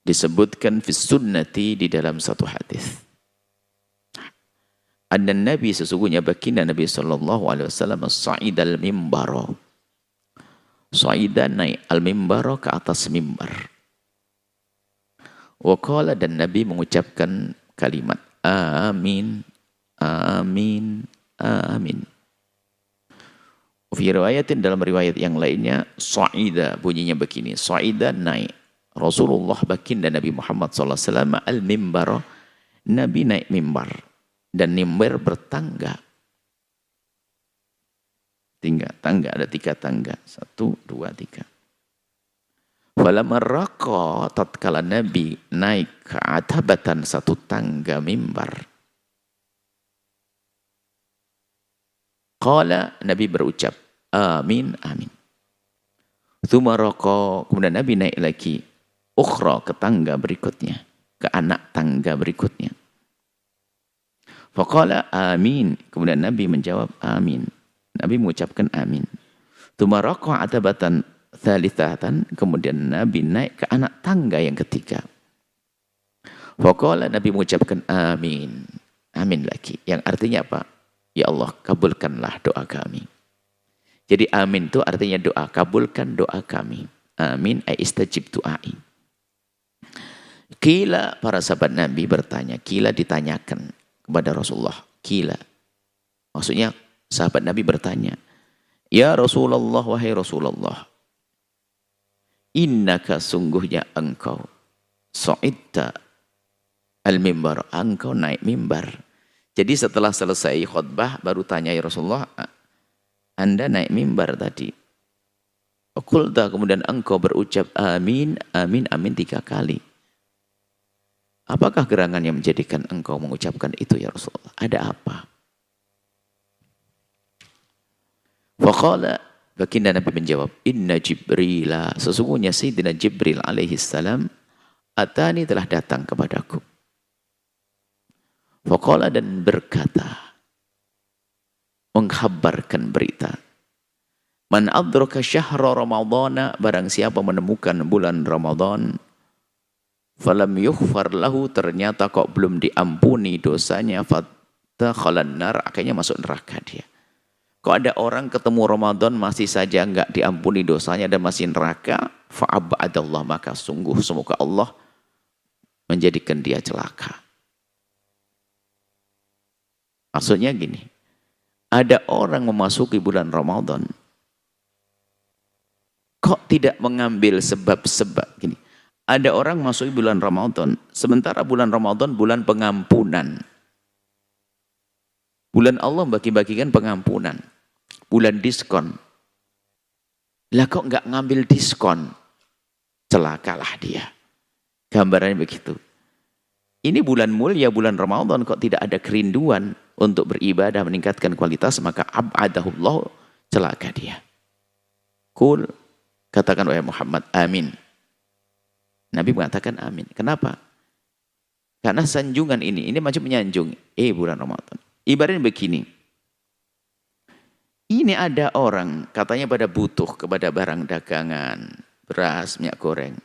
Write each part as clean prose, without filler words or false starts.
Disebutkan fi sunnati di dalam satu hadis. Anna Nabi sesungguhnya baginda Nabi sallallahu alaihi wasallam sa'idal mimbara. Sa'ida naik al-mimbara ke atas mimbar. Wa qala dan Nabi mengucapkan kalimat amin, amin, amin. Fi riwayatin dalam riwayat yang lainnya sa'ida bunyinya begini. Sa'ida naik. Rasulullah baginda Nabi Muhammad sallallahu alaihi wasallam al-mimbara. Nabi naik mimbar. Dan mimbar bertangga. Tangga ada 3 tangga. 1, 2, 3. Falamma raqa tatkala Nabi naik ke atabatan satu tangga mimbar. Qala Nabi berucap amin amin. Tsumma raqa kemudian Nabi naik lagi ukhra ke tangga berikutnya, ke anak tangga berikutnya. Faqala amin. Kemudian Nabi menjawab amin. Nabi mengucapkan amin. Tsumma raqa atabatan tsalitsatan. Kemudian Nabi naik ke anak tangga yang ketiga. Faqala Nabi mengucapkan amin. Amin lagi. Yang artinya apa? Ya Allah, kabulkanlah doa kami. Jadi amin itu artinya doa, kabulkan doa kami. Amin ay istajib du'ai. Kila para sahabat Nabi bertanya, kila ditanyakan kepada Rasulullah. Kila. Maksudnya sahabat Nabi bertanya, ya Rasulullah, wahai Rasulullah, innaka sungguhnya engkau sa'idta al-mimbar, engkau naik mimbar. Jadi setelah selesai khutbah baru tanya ya Rasulullah, Anda naik mimbar tadi. Qulta kemudian engkau berucap amin, amin, amin 3 kali. Apakah gerangan yang menjadikan engkau mengucapkan itu ya Rasulullah? Ada apa? Faqala baginda Nabi menjawab, inna Jibrila, sesungguhnya Sayyidina Jibril alaihi salam atani telah datang kepadaku. Faqala dan berkata, menghabarkan berita. Man adraka syahra Ramadhana, barang siapa menemukan bulan Ramadan, falam yughfar lahu, ternyata kok belum diampuni dosanya, fatakhalan nar, akhirnya masuk neraka dia. Kok ada orang ketemu Ramadan masih saja enggak diampuni dosanya dan masih neraka, fa'abadallah, maka sungguh semoga Allah menjadikan dia celaka. Maksudnya gini, ada orang memasuki bulan Ramadan, kok tidak mengambil sebab-sebab gini. Ada orang masuk bulan Ramadan, sementara bulan Ramadan bulan pengampunan. Bulan Allah bagi-bagikan pengampunan. Bulan diskon. Lah kok nggak ngambil diskon? Celakalah dia. Gambarannya begitu. Ini bulan mulia, bulan Ramadan, kok tidak ada kerinduan untuk beribadah, meningkatkan kualitas, maka ab'adahullah, celaka dia. Kul, katakan wahai Muhammad, amin. Nabi mengatakan amin. Kenapa? Karena sanjungan ini macam menyanjung. Bulan Ramadan. Ibaratnya begini. Ini ada orang, katanya pada butuh kepada barang dagangan, beras, minyak goreng.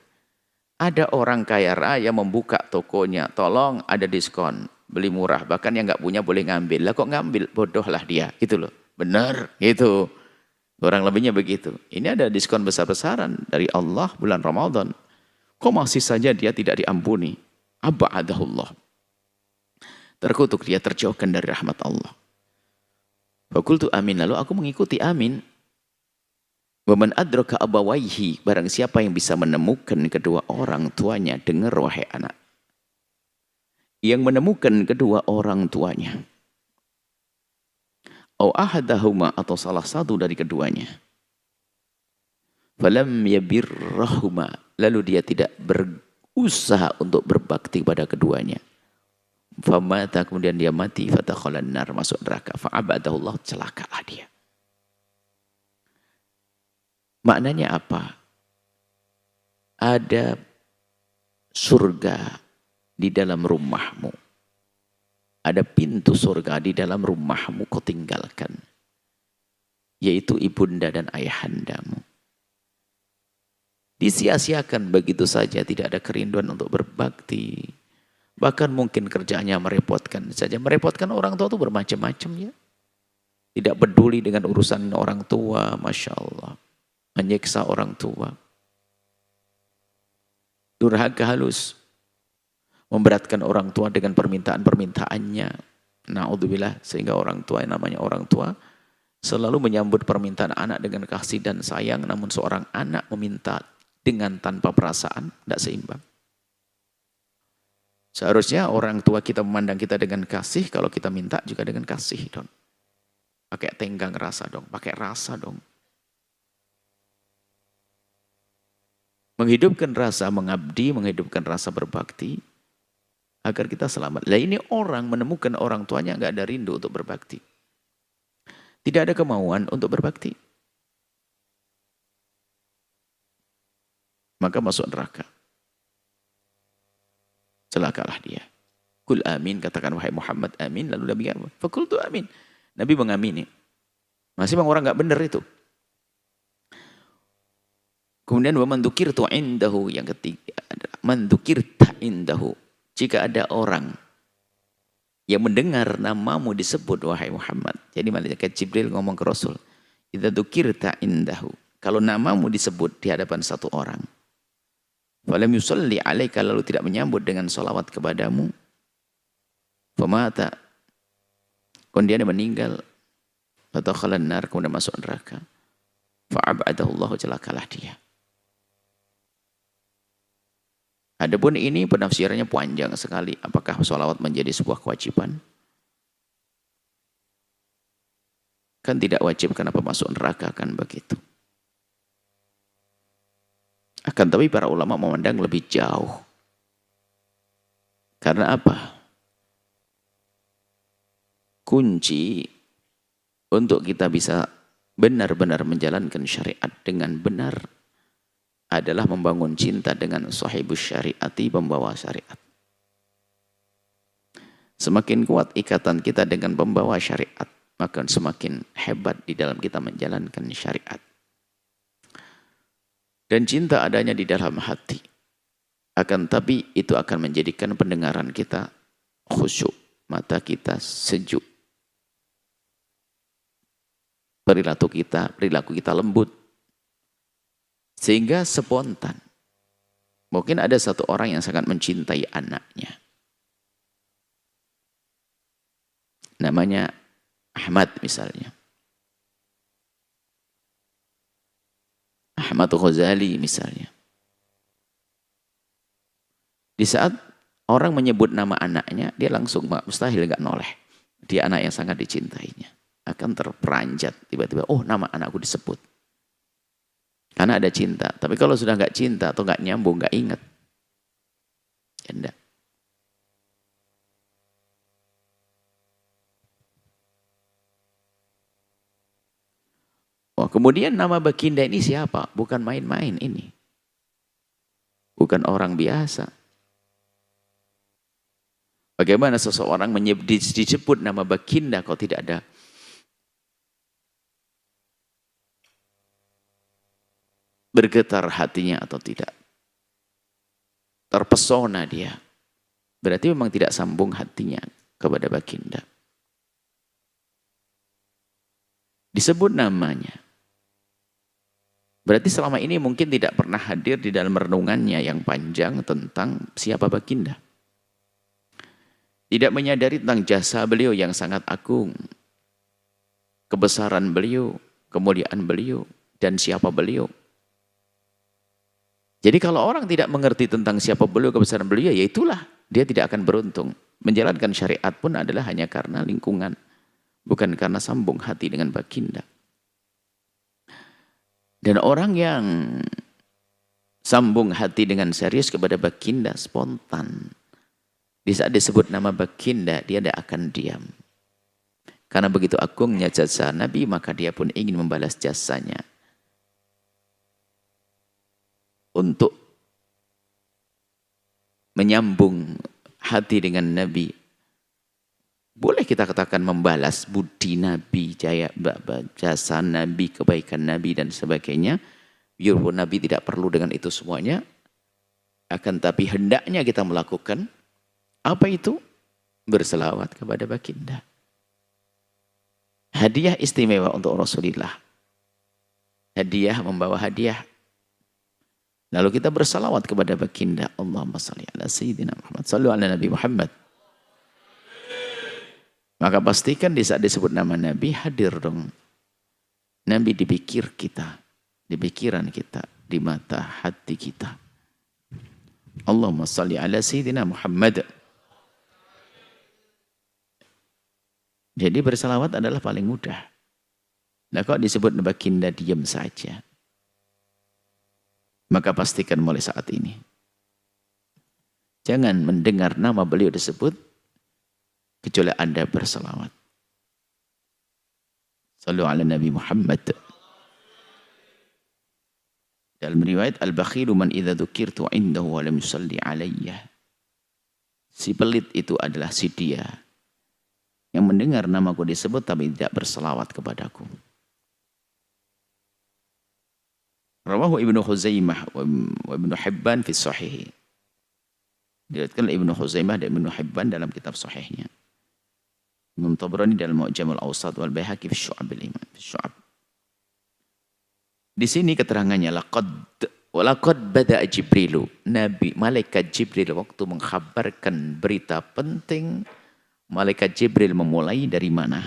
Ada orang kaya raya membuka tokonya, tolong ada diskon, beli murah. Bahkan yang nggak punya boleh ngambil. Lah kok ngambil? Bodohlah dia. Gitu loh. Benar, gitu. Orang lebihnya begitu. Ini ada diskon besar-besaran dari Allah bulan Ramadan. Kok masih saja dia tidak diampuni? Aba'adahullah. Terkutuk dia, terjauhkan dari rahmat Allah. Fakultu amin, lalu aku mengikuti amin. Waman adraka abawaihi, barang siapa yang bisa menemukan kedua orang tuanya, dengar wahai anak. Yang menemukan kedua orang tuanya. Au ahadahuma, atau salah satu dari keduanya. Falam yabirrahuma, lalu dia tidak berusaha untuk berbakti pada keduanya. Famata, kemudian dia mati, fatakhalan nar, masuk neraka. Fa'abadahullah, celakalah dia. Maknanya apa? Ada surga di dalam rumahmu. Ada pintu surga di dalam rumahmu kau tinggalkan. Yaitu ibunda dan ayahandamu. Disia-siakan begitu saja, tidak ada kerinduan untuk berbakti. Bahkan mungkin kerjaannya merepotkan saja. Merepotkan orang tua itu bermacam-macam ya. Tidak peduli dengan urusan orang tua, Masya Allah. Menyiksa orang tua. Durhaka halus. Memberatkan orang tua dengan permintaan-permintaannya. Na'udzubillah, sehingga orang tua yang namanya orang tua selalu menyambut permintaan anak dengan kasih dan sayang, namun seorang anak meminta dengan tanpa perasaan, tidak seimbang. Seharusnya orang tua kita memandang kita dengan kasih, kalau kita minta juga dengan kasih dong. Pakai tenggang rasa dong, pakai rasa dong. Menghidupkan rasa mengabdi, menghidupkan rasa berbakti, agar kita selamat. Lah ini orang menemukan orang tuanya nggak ada rindu untuk berbakti. Tidak ada kemauan untuk berbakti. Maka masuk neraka. Celakalah dia. Kul amin, katakan wahai Muhammad amin. Lalu Nabi apa? Fakultu amin. Nabi mengamini. Masih bang orang nggak benar itu. Kemudian wa man dzukirtu indahu, yang ketiga adalah man dzukirta indahu. Jika ada orang yang mendengar namamu disebut wahai Muhammad. Jadi malaikat Jibril ngomong ke Rasul, idza dzukirta indahu. Kalau namamu disebut di hadapan satu orang, falam yusalli alaika, lalu tidak menyambut dengan salawat kepadamu, famata, kemudian dia meninggal, atau khalan nar, kemudian masuk neraka, fa'abadahu Allah, celakalah dia. Adapun ini penafsirannya panjang sekali. Apakah sholawat menjadi sebuah kewajiban? Kan tidak wajib, kenapa masuk neraka kan begitu. Akan tapi para ulama memandang lebih jauh. Karena apa? Kunci untuk kita bisa benar-benar menjalankan syariat dengan benar adalah membangun cinta dengan sahibus syariati, pembawa syariat. Semakin kuat ikatan kita dengan pembawa syariat, maka semakin hebat di dalam kita menjalankan syariat. Dan cinta adanya di dalam hati. Akan tapi itu akan menjadikan pendengaran kita khusyuk, mata kita sejuk. Perilaku kita lembut. Sehingga spontan. Mungkin ada satu orang yang sangat mencintai anaknya. Namanya Ahmad misalnya. Ahmad Ghazali misalnya. Di saat orang menyebut nama anaknya, dia langsung mustahil gak noleh. Dia anak yang sangat dicintainya. Akan terperanjat tiba-tiba, oh nama anakku disebut. Karena ada cinta. Tapi kalau sudah nggak cinta atau nggak nyambung, nggak ingat. Ya enggak. Oh, kemudian nama Baginda ini siapa? Bukan main-main ini. Bukan orang biasa. Bagaimana seseorang disebut nama Baginda kalau tidak ada bergetar hatinya atau tidak? Terpesona dia. Berarti memang tidak sambung hatinya kepada Baginda. Disebut namanya. Berarti selama ini mungkin tidak pernah hadir di dalam renungannya yang panjang tentang siapa Baginda. Tidak menyadari tentang jasa beliau yang sangat agung. Kebesaran beliau, kemuliaan beliau, dan siapa beliau. Jadi kalau orang tidak mengerti tentang siapa beliau, kebesaran beliau, ya itulah. Dia tidak akan beruntung. Menjalankan syariat pun adalah hanya karena lingkungan. Bukan karena sambung hati dengan Baginda. Dan orang yang sambung hati dengan serius kepada Baginda, spontan. Di saat disebut nama Baginda, dia tidak akan diam. Karena begitu agungnya jasa Nabi, maka dia pun ingin membalas jasanya. Untuk menyambung hati dengan Nabi. Boleh kita katakan membalas budi Nabi, jasa Nabi, kebaikan Nabi dan sebagainya. Biarpun Nabi tidak perlu dengan itu semuanya, akan tapi hendaknya kita melakukan apa itu? Berselawat kepada baginda. Hadiah istimewa untuk Rasulullah. Hadiah membawa hadiah. Lalu kita bersalawat kepada baginda. Allahumma salli ala Sayyidina Muhammad. Sallu ala Nabi Muhammad. Maka pastikan di saat disebut nama Nabi, hadir dong. Nabi di pikir kita, di pikiran kita, di mata hati kita. Allahumma salli ala Sayyidina Muhammad. Jadi bersalawat adalah paling mudah. Nah kok disebut baginda diam saja? Maka pastikan mulai saat ini. Jangan mendengar nama beliau disebut, kecuali Anda bersalawat. Sallu ala Nabi Muhammad. Dalam riwayat, Al-bakhilu man idza dzukirtu indahu wa lam yusalli alayya. Si pelit itu adalah si dia yang mendengar namaku disebut tapi tidak berselawat kepadaku. Rawahu Ibnu Khuzaimah wa Ibnu Hibban fi Sahih. Diriwayatkan Ibnu Khuzaimah dan Ibnu Hibban dalam kitab sahihnya. Imam Tabrani dalam Mu'jamul Awsat wal Baihaqi fi Syu'abil Iman, fi Syu'ab. Di sini keterangannya laqad bada'a Jibrilu. Nabi malaikat Jibril waktu mengkhabarkan berita penting, malaikat Jibril memulai dari mana?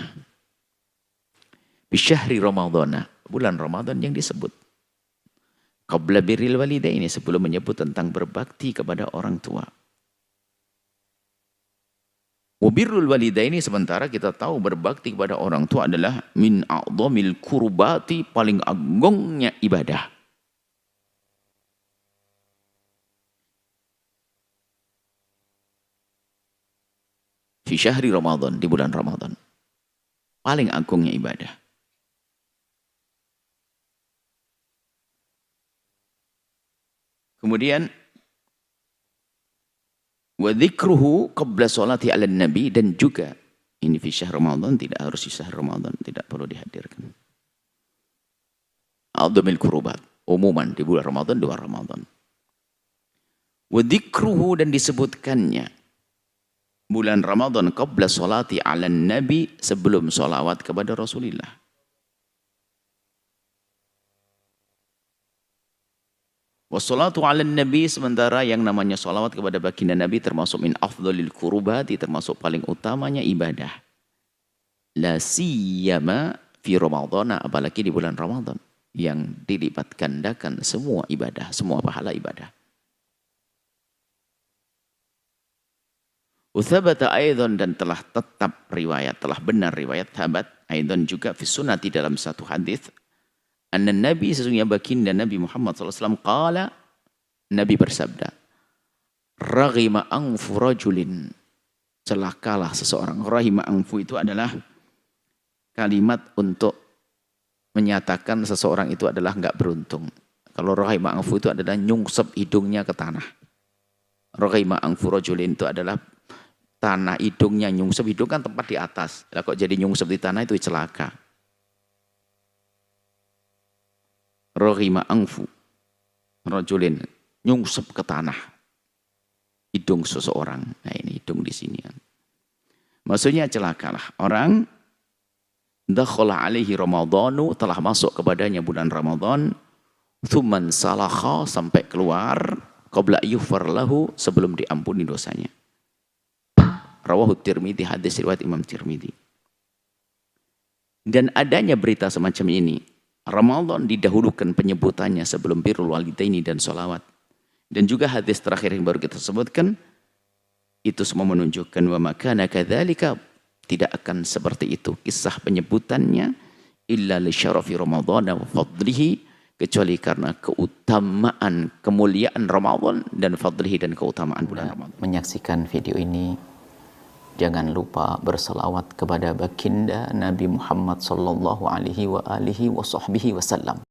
Bisyahri Ramadhana, bulan Ramadan yang disebut. Qabla birril walidaini, sebelum menyebut tentang berbakti kepada orang tua. Wabirrul walidaini, sementara kita tahu berbakti kepada orang tua adalah min a'dhamil kurbati, paling agungnya ibadah. Fi syahri Ramadan, di bulan Ramadan. Paling agungnya ibadah. Kemudian wa dzikruhu qabla sholati 'alan nabi, dan juga ini fi syahr Ramadan, tidak harus di syahr Ramadan, tidak perlu dihadirkan. A'dhamil kurubat, umuman di bulan Ramadan, di luar Ramadan. Wa dzikruhu, dan disebutkannya bulan Ramadan qabla sholati 'alan nabi, sebelum sholawat kepada Rasulullah. Wassalatu 'alan nabi, sementara yang namanya sholawat kepada baginda Nabi termasuk min afdhalil qurubati, termasuk paling utamanya ibadah. La siyama fi Ramadhan, apalagi di bulan Ramadan yang dilipat gandakan semua ibadah, semua pahala ibadah. Uthabata aidan, dan telah tetap riwayat, telah benar riwayat thabat aidan juga fi sunnati, dalam satu hadis, anna Nabi, sesungguhnya baginda Nabi Muhammad SAW, qala, Nabi bersabda, raghima anfu rajulin, celakalah seseorang. Rahima anfu itu adalah kalimat untuk menyatakan seseorang itu adalah enggak beruntung. Kalau rahima anfu itu adalah nyungsep hidungnya ke tanah. Raghima anfu rajulin itu adalah tanah hidungnya, nyungsep hidung kan tempat di atas. Lah kok jadi nyungsep di tanah, itu celaka. Raghima anfu rajulin, nyungsep ke tanah hidung seseorang. Nah ini hidung di sini kan. Maksudnya celakalah orang dakhala alaihi ramadhanu, telah masuk kepadanya bulan Ramadan, thumman salakha, sampai keluar, qabla yufar lahu, sebelum diampuni dosanya. Rawahu Tirmidzi, hadis riwayat Imam Tirmidzi. Dan adanya berita semacam ini, Ramadan didahulukan penyebutannya sebelum birrul walidaini dan sholawat. Dan juga hadis terakhir yang baru kita sebutkan, itu semua menunjukkan wa makana kadzalika, tidak akan seperti itu kisah penyebutannya, illa li syarafi Ramadan wa fadlihi, kecuali karena keutamaan, kemuliaan Ramadan dan fadlihi, dan keutamaan bulan Ramadan. Menyaksikan video ini, jangan lupa berselawat kepada baginda Nabi Muhammad sallallahu alaihi wa alihi wa sahbihi wasallam.